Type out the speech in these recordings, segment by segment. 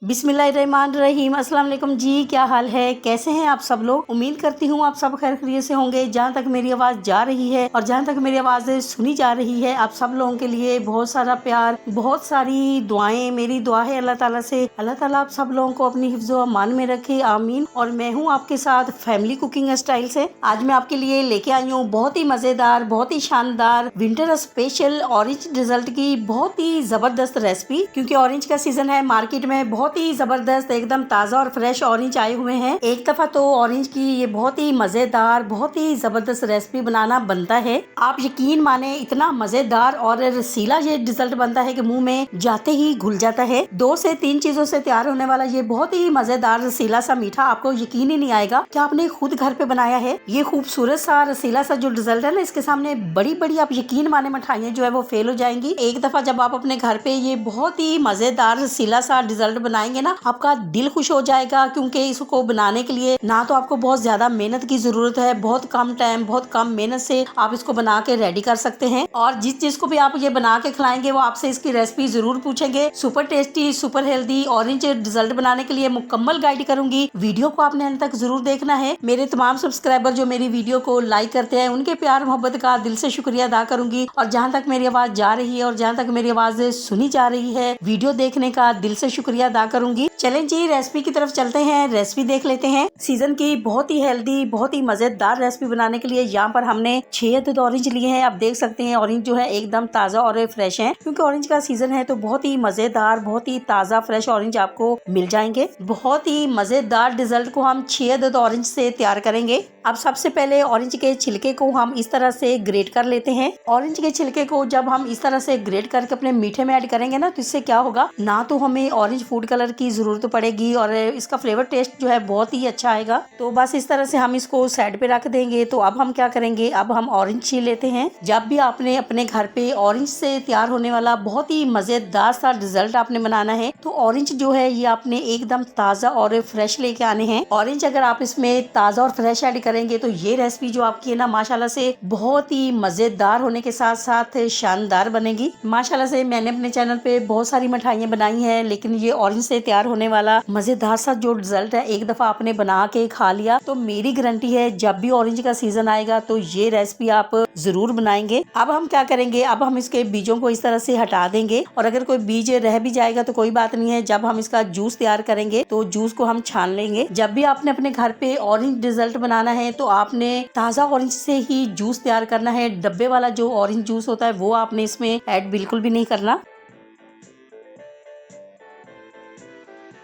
बिस्मिल्लाहिर्रहमानिर्रहीम। अस्सलाम वालेकुम जी, क्या हाल है, कैसे हैं आप सब लोग। उम्मीद करती हूँ आप सब खैर खैरियत से होंगे। जहाँ तक मेरी आवाज़ जा रही है और जहाँ तक मेरी आवाज़ सुनी जा रही है, आप सब लोगों के लिए बहुत सारा प्यार, बहुत सारी दुआएं। मेरी दुआ है अल्लाह ताला से, अल्लाह ताला आप सब लोगों को अपनी हिफ्ज़ व अमान में रखे, आमीन। और मैं हूँ आपके साथ फैमिली कुकिंग स्टाइल से। आज मैं आपके लिए लेके आई हूँ बहुत ही मज़ेदार, बहुत ही शानदार विंटर स्पेशल ऑरेंज डिजर्ट की बहुत ही ज़बरदस्त रेसिपी। क्योंकि ऑरेंज का सीजन है, मार्केट में बहुत ही जबरदस्त एकदम ताज़ा और फ्रेश ऑरेंज आए हुए हैं। एक दफा तो ऑरेंज की ये बहुत ही मजेदार, बहुत ही जबरदस्त रेसिपी बनाना बनता है। आप यकीन माने इतना मजेदार और रसीला ये डिजर्ट बनता है कि मुंह में जाते ही घुल जाता है। 2 से 3 चीजों से तैयार होने वाला ये बहुत ही मजेदार रसीला सा मीठा, आपको यकीन ही नहीं आएगा कि आपने खुद घर पे बनाया है। ये खूबसूरत सा रसीला सा जो डिजर्ट है ना, इसके सामने बड़ी बड़ी आप यकीन माने मिठाइयाँ जो है वो फेल हो जाएंगी। एक दफा जब आप अपने घर पे ये बहुत ही मजेदार रसीला सा डिजर्ट बनाएंगे ना, आपका दिल खुश हो जाएगा। क्योंकि इसको बनाने के लिए ना तो आपको बहुत ज्यादा मेहनत की जरूरत है, बहुत कम टाइम, बहुत कम मेहनत से आप इसको बना के रेडी कर सकते हैं। और जिस चीज को भी आप ये बना के खिलाएंगे वो आपसे इसकी रेसिपी जरूर पूछेंगे। Super tasty, super healthy orange dessert बनाने के लिए मुकम्मल गाइड करूंगी। वीडियो को आपने अंत तक जरूर देखना है। मेरे तमाम सब्सक्राइबर जो मेरी वीडियो को लाइक करते हैं, उनके प्यार मोहब्बत का दिल से शुक्रिया अदा करूंगी। और जहाँ तक मेरी आवाज जा रही है और जहाँ तक मेरी आवाज सुनी जा रही है, वीडियो देखने का दिल से शुक्रिया अदा करूंगी। चलें जी, रेसिपी की तरफ चलते हैं, रेसिपी देख लेते हैं। सीजन की बहुत ही हेल्दी, बहुत ही मजेदार रेसिपी बनाने के लिए यहाँ पर हमने 6 अदद ऑरेंज लिए हैं। आप देख सकते हैं ऑरेंज जो है एकदम ताजा और फ्रेश है। क्योंकि ऑरेंज का सीजन है तो बहुत ही मजेदार, बहुत ही ताजा फ्रेश ऑरेंज आपको मिल जाएंगे। बहुत ही मजेदार डिजर्ट को हम 6 अदद ऑरेंज से तैयार करेंगे। अब सबसे पहले ऑरेंज के छिलके को हम इस तरह से ग्रेट कर लेते हैं। ऑरेंज के छिलके को जब हम इस तरह से ग्रेट करके अपने मीठे में ऐड करेंगे ना, तो इससे क्या होगा, ना तो हमें ऑरेंज फूड कलर की जरूरत पड़ेगी और इसका फ्लेवर टेस्ट जो है बहुत ही अच्छा आएगा। तो बस इस तरह से हम इसको साइड पे रख देंगे। तो अब हम क्या करेंगे, अब हम ऑरेंज छील लेते हैं। जब भी आपने अपने घर पे ऑरेंज से तैयार होने वाला बहुत ही मजेदार सा डिजर्ट आपने बनाना है, तो ऑरेंज जो है ये आपने एकदम ताजा और फ्रेश लेके आने हैं। ऑरेंज अगर आप इसमें ताजा और फ्रेश ऐड करेंगे तो ये रेसिपी जो आपकी है ना, माशाल्लाह से बहुत ही मजेदार होने के साथ साथ शानदार बनेगी। माशाल्लाह से मैंने अपने चैनल पे बहुत सारी मिठाइयाँ बनाई हैं, लेकिन ये ऑरेंज से तैयार होने वाला मजेदार सा जो रिजल्ट है, एक दफा आपने बना के खा लिया तो मेरी गारंटी है जब भी ऑरेंज का सीजन आएगा तो ये रेसिपी आप जरूर बनाएंगे। अब हम क्या करेंगे, अब हम इसके बीजों को इस तरह से हटा देंगे। और अगर कोई बीज रह भी जाएगा तो कोई बात नहीं है, जब हम इसका जूस तैयार करेंगे तो जूस को हम छान लेंगे। जब भी आपने अपने घर पे ऑरेंज डिजर्ट बनाना है तो आपने ताजा ऑरेंज से ही जूस तैयार करना है। डब्बे वाला जो ऑरेंज जूस होता है वो आपने इसमें ऐड बिल्कुल भी नहीं करना।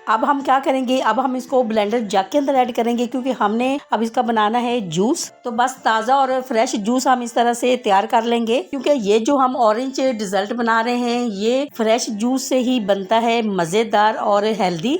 अब हम क्या करेंगे, अब हम इसको ब्लेंडर जग के अंदर ऐड करेंगे। क्योंकि हमने अब इसका बनाना है जूस, तो बस ताज़ा और फ्रेश जूस हम इस तरह से तैयार कर लेंगे। क्योंकि ये जो हम ऑरेंज डिजर्ट बना रहे हैं ये फ्रेश जूस से ही बनता है, मज़ेदार और हेल्दी।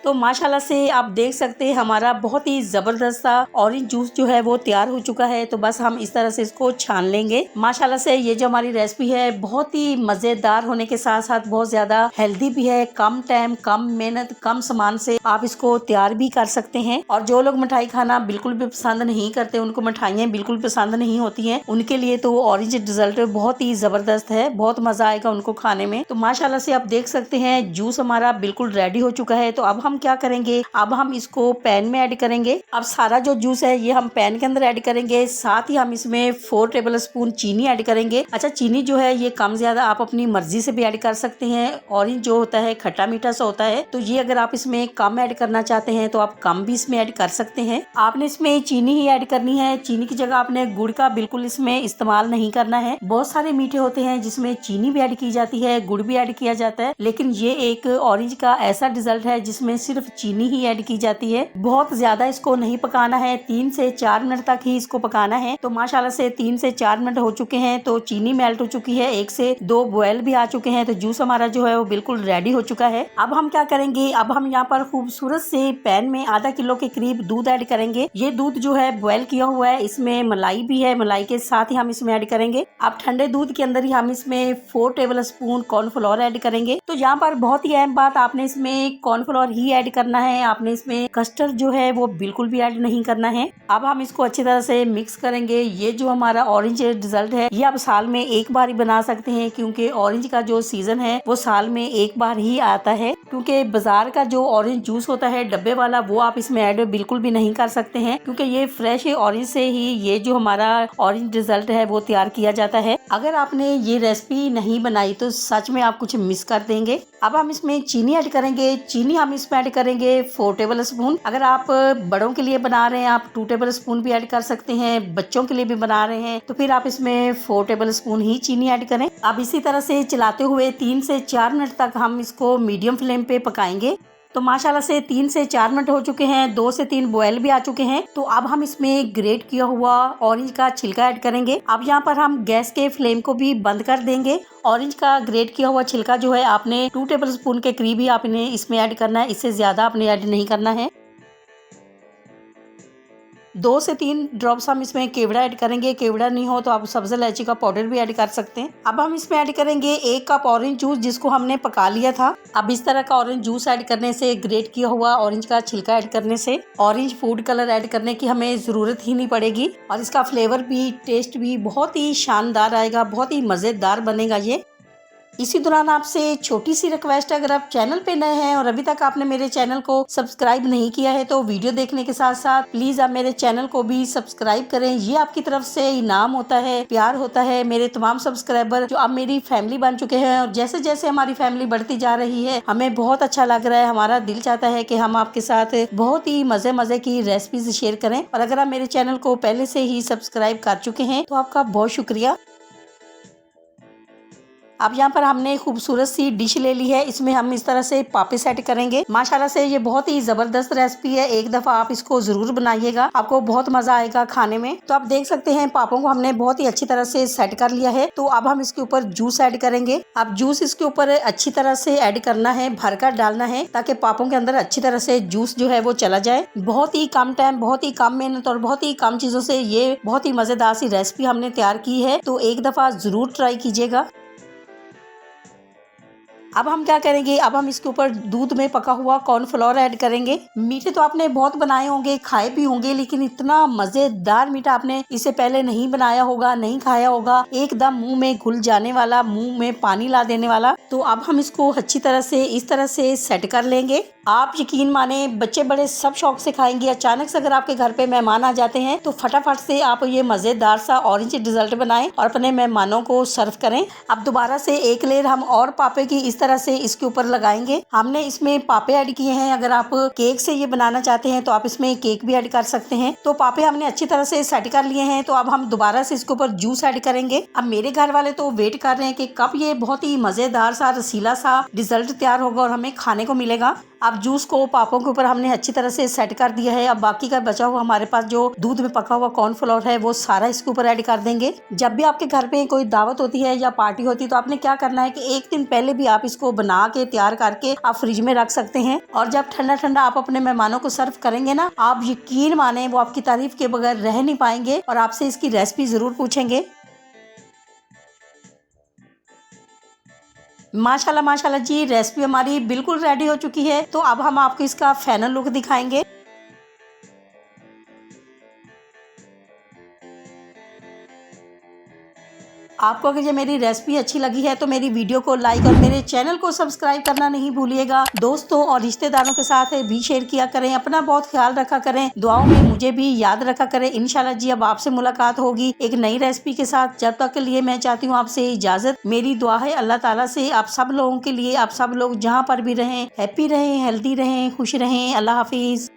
तो माशाल्लाह से आप देख सकते हैं हमारा बहुत ही ज़बरदस्त सा ऑरेंज जूस जो है वो तैयार हो चुका है। तो बस हम इस तरह से इसको छान लेंगे। माशाल्लाह से ये जो हमारी रेसिपी है बहुत ही मज़ेदार होने के साथ साथ बहुत ज़्यादा हेल्दी भी है। कम टाइम, कम मेहनत, कम सामान से आप इसको तैयार भी कर सकते हैं। और जो लोग मिठाई खाना बिल्कुल भी पसंद नहीं करते, उनको मिठाइयाँ बिल्कुल पसंद नहीं होती हैं, उनके लिए तो ऑरेंज डिजर्ट बहुत ही ज़बरदस्त है, बहुत मज़ा आएगा उनको खाने में। तो माशाल्लाह से आप देख सकते हैं जूस हमारा बिल्कुल रेडी हो चुका है। तो अब हम क्या करेंगे, अब हम इसको पैन में ऐड करेंगे। अब सारा जो जूस है ये हम पैन के अंदर ऐड करेंगे। साथ ही हम इसमें 4 टेबल स्पून चीनी ऐड करेंगे। अच्छा, चीनी जो है ये कम ज्यादा आप अपनी मर्जी से भी ऐड कर सकते हैं। ऑरेंज जो होता है खट्टा मीठा सा होता है, तो ये अगर आप इसमें कम ऐड करना चाहते हैं तो आप कम भी इसमें ऐड कर सकते हैं। आपने इसमें चीनी ही ऐड करनी है, चीनी की जगह आपने गुड़ का बिल्कुल इसमें इस्तेमाल नहीं करना है। बहुत सारे मीठे होते हैं जिसमें चीनी भी ऐड की जाती है, गुड़ भी ऐड किया जाता है, लेकिन ये एक ऑरेंज का ऐसा डिजर्ट है जिसमें सिर्फ चीनी ही ऐड की जाती है। बहुत ज्यादा इसको नहीं पकाना है, 3 से 4 मिनट तक ही इसको पकाना है। तो माशाल्लाह से 3 से 4 मिनट हो चुके हैं, तो चीनी मेल्ट हो चुकी है, 1 से 2 बॉयल भी आ चुके हैं। तो जूस हमारा जो है वो बिल्कुल रेडी हो चुका है। अब हम क्या करेंगे, अब हम यहाँ पर खूबसूरत से पैन में आधा किलो के करीब दूध ऐड करेंगे। ये दूध जो है बॉयल किया हुआ है, इसमें मलाई भी है, मलाई के साथ ही हम इसमें ऐड करेंगे। अब ठंडे दूध के अंदर ही हम इसमें 4 टेबल स्पून कॉर्नफ्लोर ऐड करेंगे। तो यहाँ पर बहुत ही अहम बात, आपने इसमें कॉर्नफ्लोर ही ही ऐड करना है, आपने इसमें कस्टर्ड जो है वो बिल्कुल भी ऐड नहीं करना है। अब हम इसको अच्छी तरह से मिक्स करेंगे। ये जो हमारा ऑरेंज डिजर्ट है ये आप साल में एक बार ही बना सकते हैं, क्योंकि ऑरेंज का जो सीजन है वो साल में एक बार ही आता है। क्योंकि बाजार का जो ऑरेंज जूस होता है डब्बे वाला वो आप इसमें ऐड बिल्कुल भी नहीं कर सकते हैं, क्योंकि ये फ्रेश ऑरेंज से ही ये जो हमारा ऑरेंज डिजर्ट है वो तैयार किया जाता है। अगर आपने ये रेसिपी नहीं बनाई तो सच में आप कुछ मिस कर देंगे। अब हम इसमें चीनी ऐड करेंगे। चीनी हम इसमें ऐड करेंगे 4 टेबल स्पून। अगर आप बड़ों के लिए बना रहे हैं आप 2 टेबल स्पून भी ऐड कर सकते हैं, बच्चों के लिए भी बना रहे हैं तो फिर आप इसमें 4 टेबल स्पून ही चीनी ऐड करें। अब इसी तरह से चलाते हुए 3 से 4 मिनट तक हम इसको मीडियम फ्लेम पे पकाएंगे। तो माशाल्लाह से 3 से 4 मिनट हो चुके हैं, 2 से 3 बॉयल भी आ चुके हैं। तो अब हम इसमें ग्रेट किया हुआ ऑरेंज का छिलका ऐड करेंगे। अब यहाँ पर हम गैस के फ्लेम को भी बंद कर देंगे। ऑरेंज का ग्रेट किया हुआ छिलका जो है आपने 2 टेबल स्पून के करीब ही आपने इसमें ऐड करना है, इससे ज्यादा आपने ऐड नहीं करना है। 2 से 3 ड्रॉप्स हम इसमें केवड़ा ऐड करेंगे। केवड़ा नहीं हो तो आप सब्ज इलायची का पाउडर भी ऐड कर सकते हैं। अब हम इसमें ऐड करेंगे 1 कप ऑरेंज जूस, जिसको हमने पका लिया था। अब इस तरह का ऑरेंज जूस ऐड करने से, ग्रेट किया हुआ ऑरेंज का छिलका ऐड करने से ऑरेंज फूड कलर ऐड करने की हमें जरूरत ही नहीं पड़ेगी और इसका फ्लेवर भी, टेस्ट भी बहुत ही शानदार आएगा, बहुत ही मजेदार बनेगा ये। इसी दौरान आपसे छोटी सी रिक्वेस्ट है, अगर आप चैनल पे नए हैं और अभी तक आपने मेरे चैनल को सब्सक्राइब नहीं किया है तो वीडियो देखने के साथ साथ प्लीज आप मेरे चैनल को भी सब्सक्राइब करें। ये आपकी तरफ से इनाम होता है, प्यार होता है। मेरे तमाम सब्सक्राइबर जो अब मेरी फैमिली बन चुके हैं और जैसे जैसे हमारी फैमिली बढ़ती जा रही है हमें बहुत अच्छा लग रहा है। हमारा दिल चाहता है कि हम आपके साथ बहुत ही मजे की रेसिपीज शेयर करें। और अगर आप मेरे चैनल को पहले से ही सब्सक्राइब कर चुके हैं तो आपका बहुत शुक्रिया। अब यहाँ पर हमने खूबसूरत सी डिश ले ली है, इसमें हम इस तरह से पापे सेट करेंगे। माशाल्लाह से ये बहुत ही जबरदस्त रेसिपी है, एक दफा आप इसको जरूर बनाइएगा, आपको बहुत मजा आएगा खाने में। तो आप देख सकते हैं पापों को हमने बहुत ही अच्छी तरह से सेट कर लिया है। तो अब हम इसके ऊपर जूस ऐड करेंगे। अब जूस इसके ऊपर अच्छी तरह से ऐड करना है, भरकर डालना है ताकि पापों के अंदर अच्छी तरह से जूस जो है वो चला जाए। बहुत ही कम टाइम, बहुत ही कम मेहनत और बहुत ही कम चीजों से ये बहुत ही मजेदार सी रेसिपी हमने तैयार की है, तो एक दफा जरूर ट्राई कीजिएगा। अब हम क्या करेंगे, अब हम इसके ऊपर दूध में पका हुआ कॉर्नफ्लोर ऐड करेंगे। मीठे तो आपने बहुत बनाए होंगे, खाए भी होंगे, लेकिन इतना मजेदार मीठा आपने इससे पहले नहीं बनाया होगा, नहीं खाया होगा। एकदम मुंह में घुल जाने वाला, मुंह में पानी ला देने वाला। तो अब हम इसको अच्छी तरह से इस तरह से सेट कर लेंगे। आप यकीन माने बच्चे बड़े सब शौक से खाएंगे। अचानक से अगर आपके घर पे मेहमान आ जाते हैं तो फटाफट से आप ये मजेदार सा ऑरेंज डिजर्ट बनाएं और अपने मेहमानों को सर्व करें। अब दोबारा से एक लेयर हम और पापे की इस तरह से इसके ऊपर लगाएंगे। हमने इसमें पापे ऐड किए हैं। अगर आप केक से ये बनाना चाहते हैं तो आप इसमें केक भी ऐड कर सकते हैं। तो पापे हमने अच्छी तरह से सेट कर लिए हैं। तो अब हम दोबारा से इसके ऊपर जूस ऐड करेंगे। अब मेरे घर वाले तो वेट कर रहे हैं कि कब ये बहुत ही मजेदार सा रसीला सा डिजर्ट तैयार होगा और हमें खाने को मिलेगा। अब जूस को पापों के ऊपर हमने अच्छी तरह से सेट कर दिया है। अब बाकी का बचा हुआ हमारे पास जो दूध में पका हुआ कॉर्नफ्लोर है वो सारा इसके ऊपर ऐड कर देंगे। जब भी आपके घर पे कोई दावत होती है या पार्टी होती है तो आपने क्या करना है कि एक दिन पहले भी आप इसको बना के तैयार करके आप फ्रिज में रख सकते हैं और जब ठंडा ठंडा आप अपने मेहमानों को सर्व करेंगे ना, आप यकीन माने वो आपकी तारीफ के बगैर रह नहीं पाएंगे और आपसे इसकी रेसिपी जरूर पूछेंगे। माशाल्लाह माशाल्लाह जी, रेसिपी हमारी बिल्कुल रेडी हो चुकी है। तो अब हम आपको इसका फाइनल लुक दिखाएंगे। आपको अगर ये मेरी रेसिपी अच्छी लगी है तो मेरी वीडियो को लाइक और मेरे चैनल को सब्सक्राइब करना नहीं भूलिएगा। दोस्तों और रिश्तेदारों के साथ भी शेयर किया करें। अपना बहुत ख्याल रखा करें, दुआओं में मुझे भी याद रखा करें। इंशाल्लाह जी अब आपसे मुलाकात होगी एक नई रेसिपी के साथ। जब तक के लिए मैं चाहती हूँ आपसे इजाजत। मेरी दुआ है अल्लाह ताला से आप सब लोगों के लिए, आप सब लोग जहाँ पर भी रहें हैप्पी रहें, हेल्दी रहें, खुश रहें। अल्लाह हाफिज।